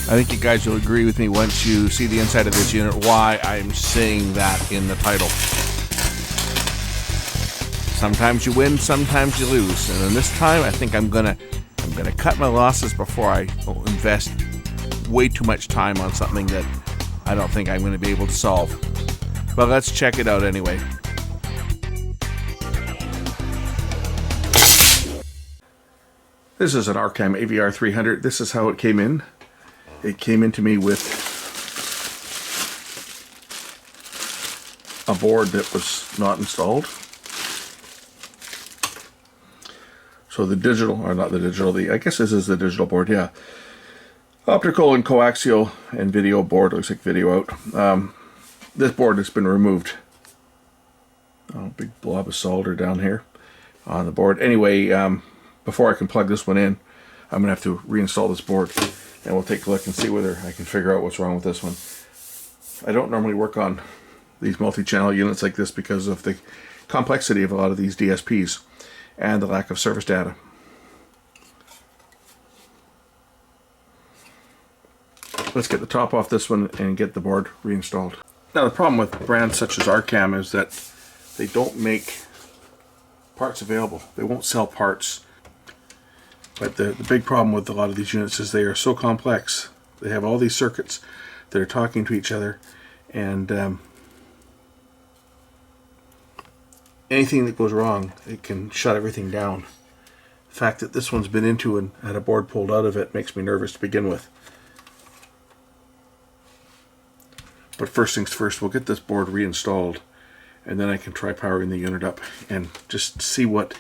I think you guys will agree with me once you see the inside of this unit why I'm saying that in the title. Sometimes you win, sometimes you lose, and in this time I think I'm gonna cut my losses before I invest way too much time on something that I don't think I'm going to be able to solve. But let's check it out anyway. This is an Arcam AVR300. This is how it came in. It came into me with a board that was not installed. So the digital, or not the digital, I guess this is the digital board, yeah. Optical and coaxial and video board, looks like video out. This board has been removed. Oh, big blob of solder down here on the board. Anyway, before I can plug this one in, I'm going to have to reinstall this board. And we'll take a look and see whether I can figure out what's wrong with this one. I don't normally work on these multi-channel units like this because of the complexity of a lot of these DSPs and the lack of service data. Let's get the top off this one and get the board reinstalled. Now the problem with brands such as Arcam is that they don't make parts available. They won't sell parts. But the big problem with a lot of these units is they are so complex. They have all these circuits that are talking to each other, and anything that goes wrong, it can shut everything down. The fact that this one's been into and had a board pulled out of it makes me nervous to begin with. But first things first, we'll get this board reinstalled, and then I can try powering the unit up and just see what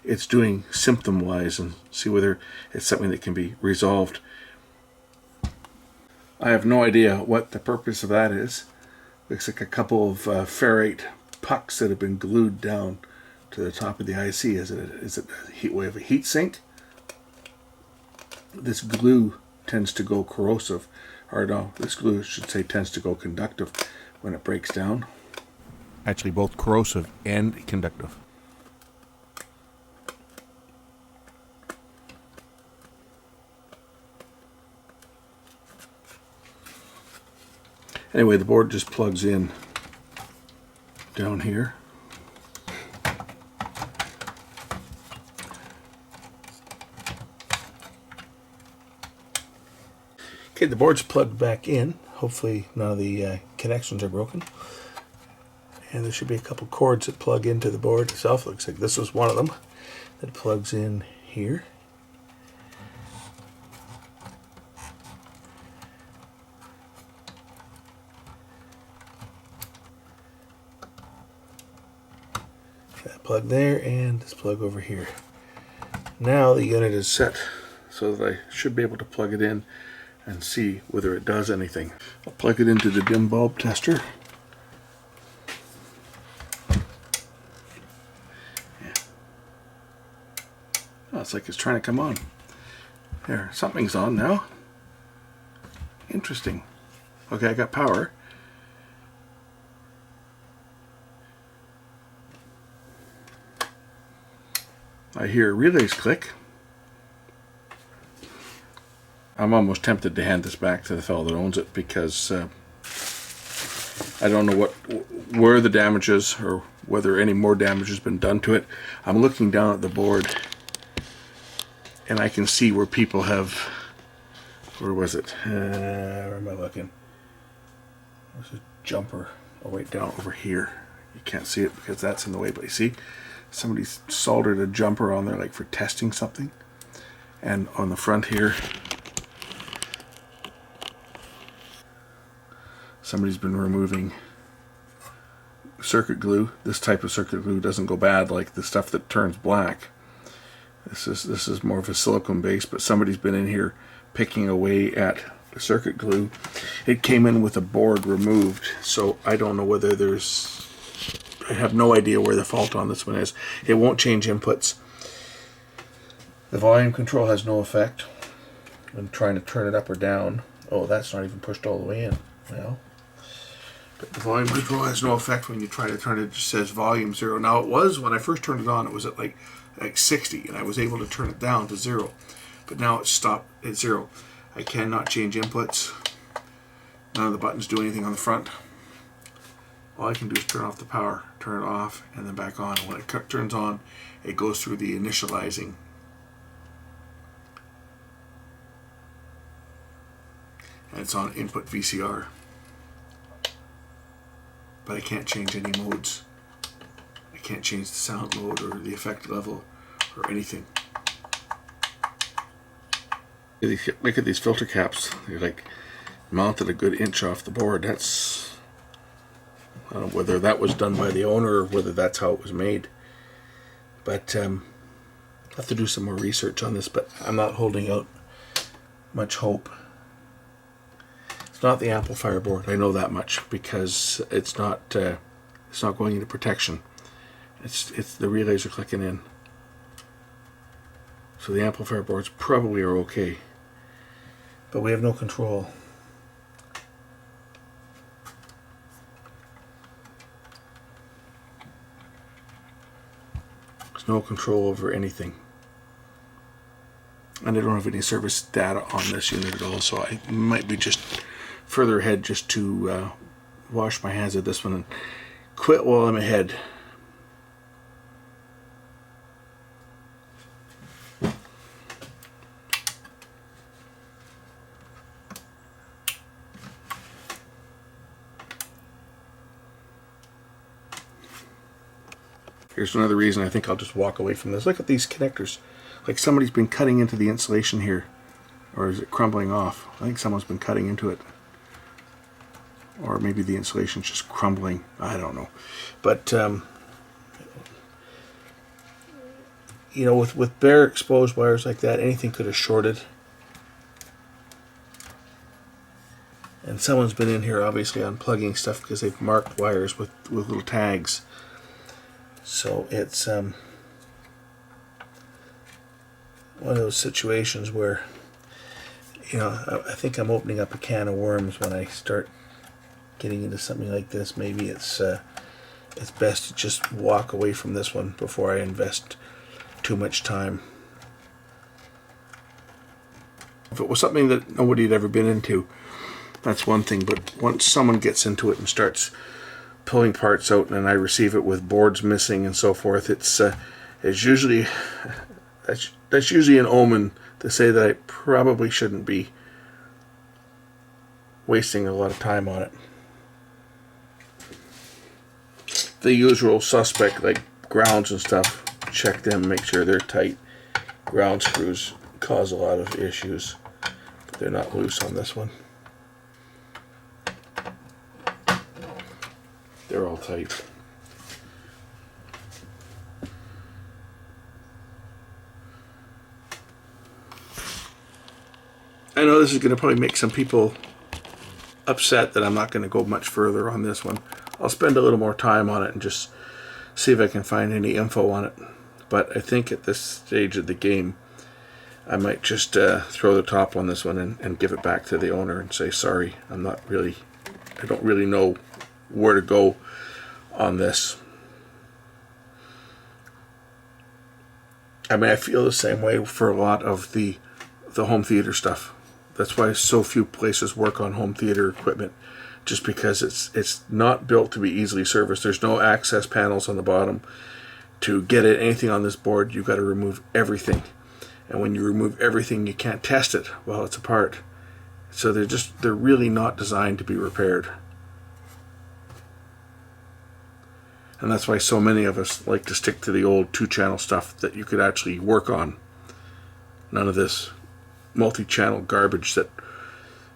it's doing symptom-wise and see whether it's something that can be resolved. I have no idea what the purpose of that is. Looks like a couple of ferrite pucks that have been glued down to the top of the IC. Is it a heat wave, a heat sink? This glue tends to go corrosive, or no, this glue should say tends to go conductive when it breaks down. Actually, both corrosive and conductive. Anyway, the board just plugs in down here. Okay, the board's plugged back in. Hopefully none of the connections are broken. And there should be a couple cords that plug into the board itself. Looks like this is one of them that plugs in here. That plug there and this plug over here. Now the unit is set so that I should be able to plug it in and see whether it does anything. I'll plug it into the dim bulb tester. Yeah. Oh, it's like it's trying to come on. There, something's on now. Interesting. Okay, I got power. I hear relays click. I'm almost tempted to hand this back to the fellow that owns it because I don't know where the damage is or whether any more damage has been done to it. I'm looking down at the board and I can see where people have, where was it? Where am I looking? There's a jumper, oh wait, down over here. You can't see it because that's in the way, but you see somebody's soldered a jumper on there like for testing something. And on the front here, somebody's been removing circuit glue. This type of circuit glue doesn't go bad like the stuff that turns black. This is more of a silicone base, but somebody's been in here picking away at the circuit glue. It came in with a board removed, so I don't know whether I have no idea where the fault on this one is. It won't change inputs. The volume control has no effect. I'm trying to turn it up or down. Oh, that's not even pushed all the way in. Well, but the volume control has no effect when you try to turn it. It just says volume 0. Now it was, when I first turned it on, it was at like 60, and I was able to turn it down to 0. But now it's stopped at 0. I cannot change inputs. None of the buttons do anything on the front. All I can do is turn off the power, turn it off, and then back on. When it turns on, it goes through the initializing. And it's on input VCR. But I can't change any modes. I can't change the sound mode or the effect level or anything. Look at these filter caps. They're like mounted a good inch off the board. That's, I don't know whether that was done by the owner or whether that's how it was made. But I'll have to do some more research on this, but I'm not holding out much hope. It's not the amplifier board, I know that much, because it's not going into protection. It's the relays are clicking in. So the amplifier boards probably are okay. But we have no control. There's no control over anything. And I don't have any service data on this unit at all, so I might be just further ahead just to wash my hands of this one and quit while I'm ahead. Here's another reason I think I'll just walk away from this. Look at these connectors. Like somebody's been cutting into the insulation here. Or is it crumbling off? I think someone's been cutting into it. Or maybe the insulation's just crumbling. I don't know. But, you know, with bare exposed wires like that, anything could have shorted. And someone's been in here obviously unplugging stuff because they've marked wires with little tags. So it's one of those situations where, you know, I think I'm opening up a can of worms when I start getting into something like this. Maybe it's best to just walk away from this one before I invest too much time. If it was something that nobody had ever been into, that's one thing, but once someone gets into it and starts pulling parts out and I receive it with boards missing and so forth, it's usually that's usually an omen to say that I probably shouldn't be wasting a lot of time on it. The usual suspect, like grounds and stuff, check them, make sure they're tight. Ground screws cause a lot of issues, but they're not loose on this one. They're all tight. I know this is going to probably make some people upset that I'm not going to go much further on this one. I'll spend a little more time on it and just see if I can find any info on it. But I think at this stage of the game, I might just throw the top on this one and give it back to the owner and say, sorry, I don't really know where to go on this. I mean, I feel the same way for a lot of the home theater stuff. That's why so few places work on home theater equipment, just because it's not built to be easily serviced. There's no access panels on the bottom. To get at anything on this board, you've got to remove everything. And when you remove everything, you can't test it while it's apart. So they're really not designed to be repaired. And that's why so many of us like to stick to the old 2-channel stuff that you could actually work on. None of this multi-channel garbage that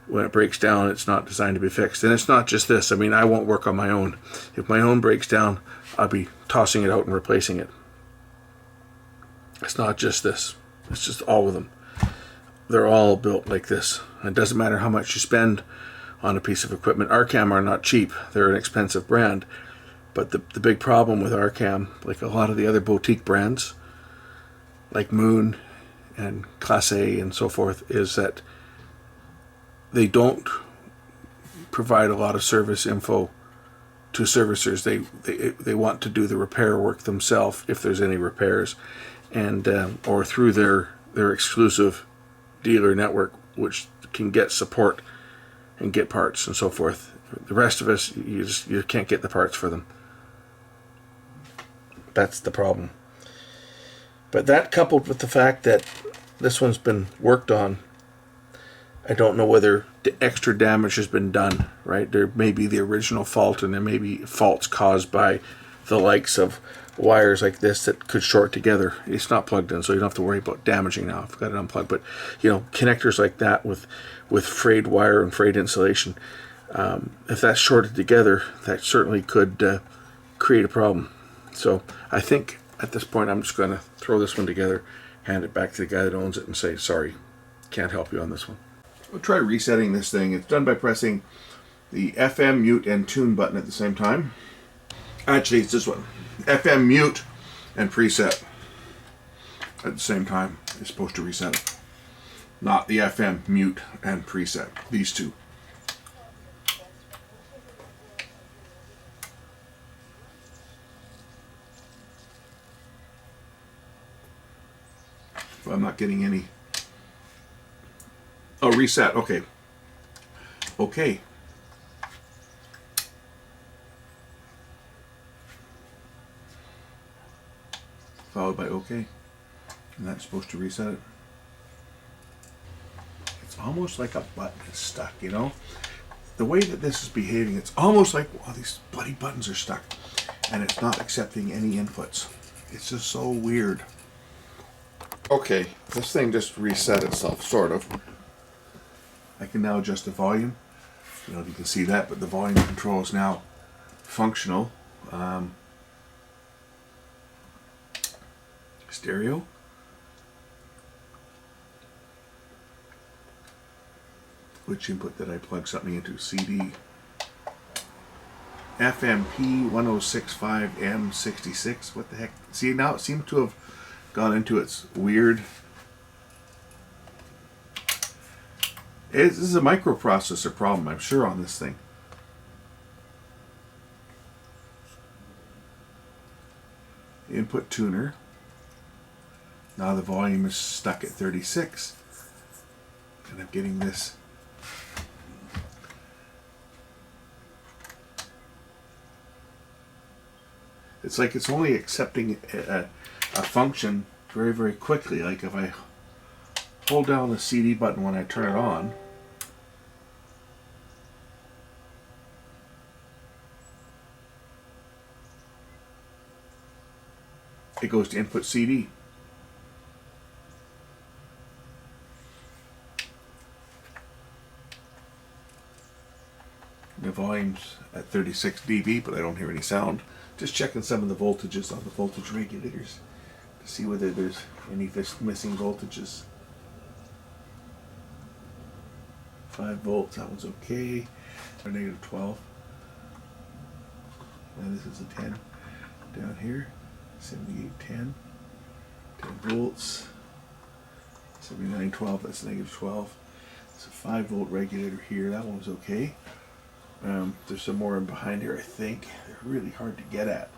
when it breaks down, it's not designed to be fixed. And it's not just this. I mean, I won't work on my own. If my own breaks down, I'll be tossing it out and replacing it. It's not just this. It's just all of them. They're all built like this. And it doesn't matter how much you spend on a piece of equipment. Arcam are not cheap. They're an expensive brand. But the big problem with Arcam, like a lot of the other boutique brands, like Moon and Class A and so forth, is that they don't provide a lot of service info to servicers. They want to do the repair work themselves if there's any repairs, and or through their exclusive dealer network, which can get support and get parts and so forth. The rest of us, you can't get the parts for them. That's the problem. But that, coupled with the fact that this one's been worked on, I don't know whether the extra damage has been done, right? There may be the original fault, and there may be faults caused by the likes of wires like this that could short together. It's not plugged in, so you don't have to worry about damaging now. I've got it unplugged. But, you know, connectors like that with frayed wire and frayed insulation, if that's shorted together, that certainly could create a problem. So I think at this point I'm just going to throw this one together, hand it back to the guy that owns it, and say, sorry, can't help you on this one. We'll try resetting this thing. It's done by pressing the FM, mute, and tune button at the same time. Actually, it's this one. FM, mute, and preset at the same time is supposed to reset it. Not the FM, mute, and preset. These two. Well, I'm not getting any. Oh, reset. Okay. Okay. Followed by OK. And that's supposed to reset it. It's almost like a button is stuck, you know? The way that this is behaving, it's almost like, wow, these bloody buttons are stuck. And it's not accepting any inputs. It's just so weird. Okay, this thing just reset itself, sort of. I can now adjust the volume. I don't know if you can see that, but the volume control is now functional. Stereo. Which input did I plug something into? CD. FMP 1065M66. What the heck? See, now it seems to have gone into its weird. This is a microprocessor problem, I'm sure, on this thing. Input tuner. Now the volume is stuck at 36. And I'm getting this. It's like it's only accepting a function very, very quickly. Like if I hold down the CD button when I turn it on, it goes to input CD. The volume's at 36 dB, but I don't hear any sound. Just checking some of the voltages on the voltage regulators to see whether there's any missing voltages. 5 volts, that one's okay. Or negative 12. And this is a 10 down here. 7810. 10 volts. 7912, that's negative 12. It's a 5 volt regulator here, that one's okay. There's some more in behind here, I think. They're really hard to get at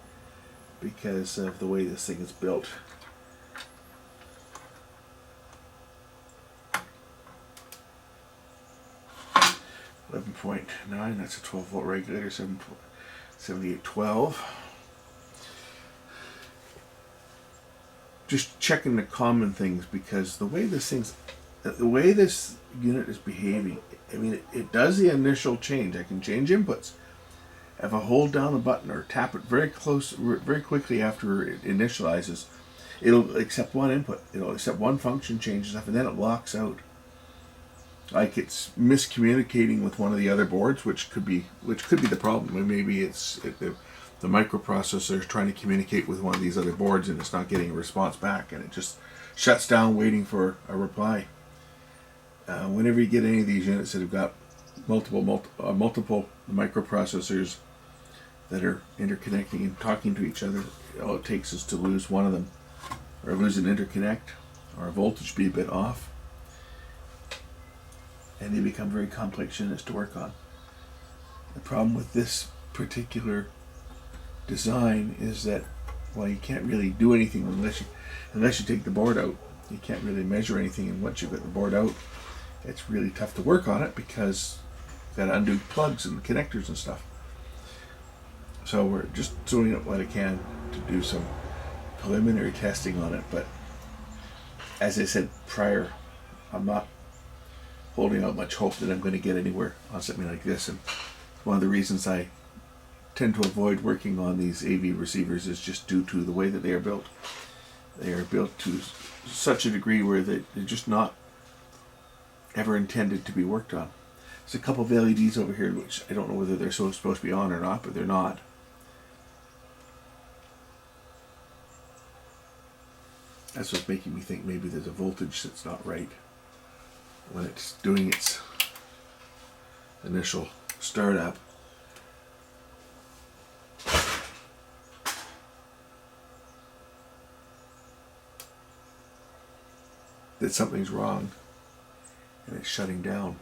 because of the way this thing is built. 11.9, that's a 12 volt regulator. 7812. Just checking the common things, because the way this unit is behaving, I mean, it does the initial change. I can change inputs. If I hold down a button or tap it very quickly after it initializes, it'll accept one input. It'll accept one function, change stuff, and then it locks out. Like it's miscommunicating with one of the other boards, which could be the problem. Maybe it's the microprocessor is trying to communicate with one of these other boards, and it's not getting a response back, and it just shuts down waiting for a reply. Whenever you get any of these units that have got multiple microprocessors that are interconnecting and talking to each other, all it takes is to lose one of them, or lose an interconnect, or a voltage be a bit off, and they become very complex units to work on. The problem with this particular design is that, well, you can't really do anything unless you take the board out. You can't really measure anything, and once you've got the board out, it's really tough to work on it because you've got to undo plugs and connectors and stuff. So we're just doing what I can to do some preliminary testing on it, but as I said prior, I'm not holding out much hope that I'm going to get anywhere on something like this. And one of the reasons I tend to avoid working on these AV receivers is just due to the way that they are built. They are built to such a degree where they're just not ever intended to be worked on. There's a couple of LEDs over here which I don't know whether they're supposed to be on or not, but they're not. That's what's making me think maybe there's a voltage that's not right when it's doing its initial startup. That something's wrong and it's shutting down.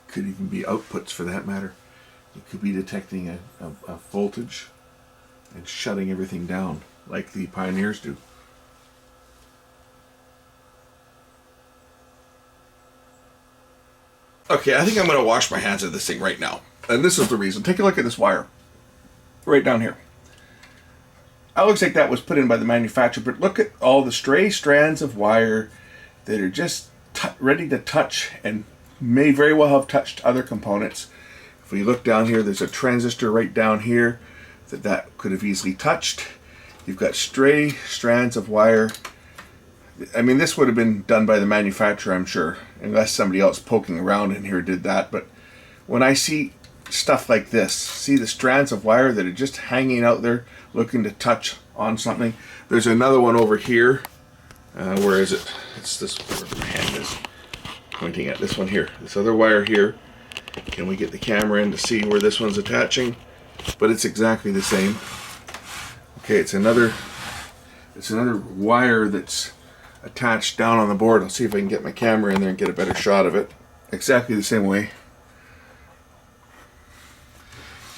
Could even be outputs for that matter. It could be detecting a voltage and shutting everything down like the Pioneers do. Okay, I think I'm going to wash my hands of this thing right now. And this is the reason. Take a look at this wire. Right down here. It looks like that was put in by the manufacturer, but look at all the stray strands of wire that are just ready to touch and may very well have touched other components. If we look down here, there's a transistor right down here that could have easily touched. You've got stray strands of wire. I mean, this would have been done by the manufacturer, I'm sure, unless somebody else poking around in here did that. But when I see stuff like this, see the strands of wire that are just hanging out there looking to touch on something. There's another one over here. Where is it? It's this, where my hand is pointing at this one here. This other wire here. Can we get the camera in to see where this one's attaching? But it's exactly the same. Okay, it's another wire that's attached down on the board. I'll see if I can get my camera in there and get a better shot of it. Exactly the same way.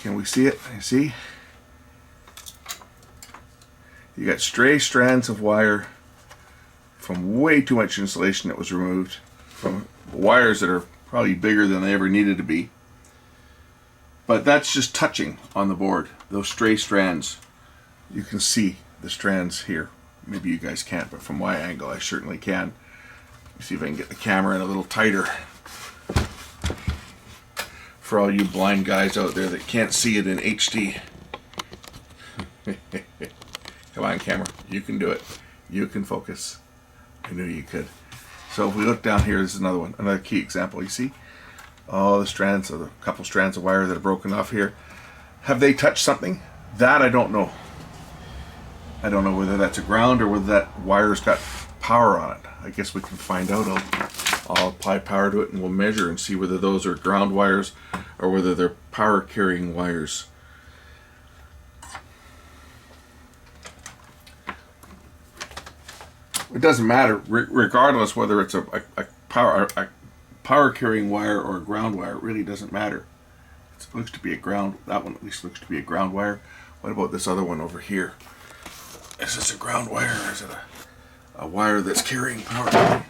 Can we see it? I see. You got stray strands of wire from way too much insulation that was removed from wires that are probably bigger than they ever needed to be. But that's just touching on the board. Those stray strands. You can see the strands here. Maybe you guys can't, but from my angle I certainly can. Let me see if I can get the camera in a little tighter. For all you blind guys out there that can't see it in HD. Come on, camera. You can do it. You can focus. I knew you could. So if we look down here, this is another one. Another key example. You see all the strands, of the couple strands of wire that are broken off here. Have they touched something? That I don't know. I don't know whether that's a ground or whether that wire's got power on it. I guess we can find out. I'll apply power to it and we'll measure and see whether those are ground wires or whether they're power carrying wires. It doesn't matter, regardless whether it's a power carrying wire or a ground wire. It really doesn't matter. It looks to be a ground. That one at least looks to be a ground wire. What about this other one over here? Is this a ground wire or is it a wire that's carrying power?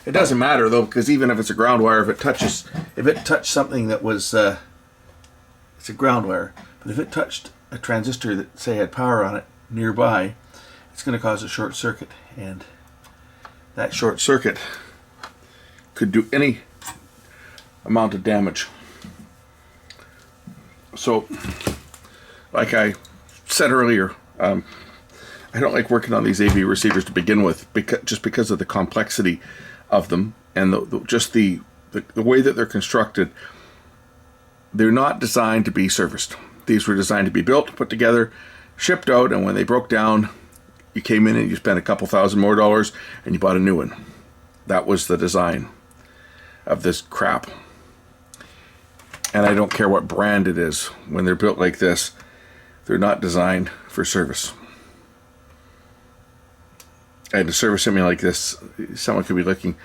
It doesn't matter though, because even if it's a ground wire, if it touched something that was, it's a ground wire. But if it touched a transistor that say had power on it nearby, it's going to cause a short circuit, and that short circuit could do any amount of damage. So, like I said earlier, I don't like working on these AV receivers to begin with, just because of the complexity of them and the way that they're constructed. They're not designed to be serviced. These were designed to be built, put together, shipped out, and when they broke down, you came in and you spent a couple $1,000 more and you bought a new one. That was the design of this crap. And I don't care what brand it is. When they're built like this, they're not designed for service. And to service something like this, someone could be looking,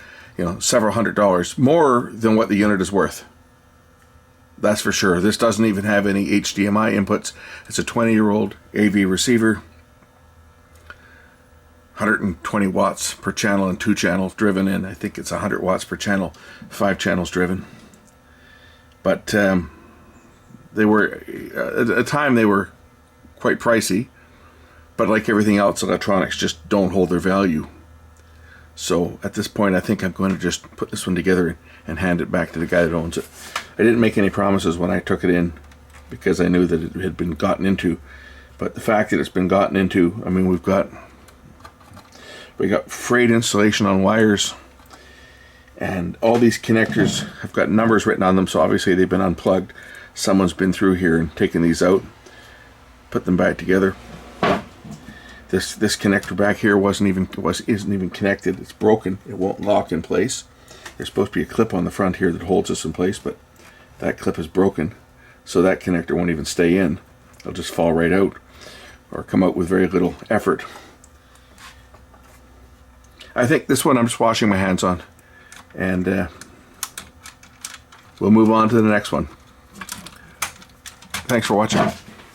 several $100 more than what the unit is worth. That's for sure. This doesn't even have any HDMI inputs. It's a 20-year-old AV receiver. 120 watts per channel and 2 channels driven in. I think it's 100 watts per channel, 5 channels driven. But they were, at a time they were quite pricey, but like everything else, electronics just don't hold their value. So at this point, I think I'm going to just put this one together and hand it back to the guy that owns it. I didn't make any promises when I took it in because I knew that it had been gotten into. But the fact that it's been gotten into, I mean, we got frayed insulation on wires, and all these connectors have got numbers written on them, so obviously they've been unplugged. Someone's been through here and taken these out, put them back together. This connector back here isn't even connected. It's broken. It won't lock in place. There's supposed to be a clip on the front here that holds this in place, but that clip is broken, so that connector won't even stay in. It'll just fall right out or come out with very little effort. I think this one I'm just washing my hands on, and we'll move on to the next one. Thanks for watching.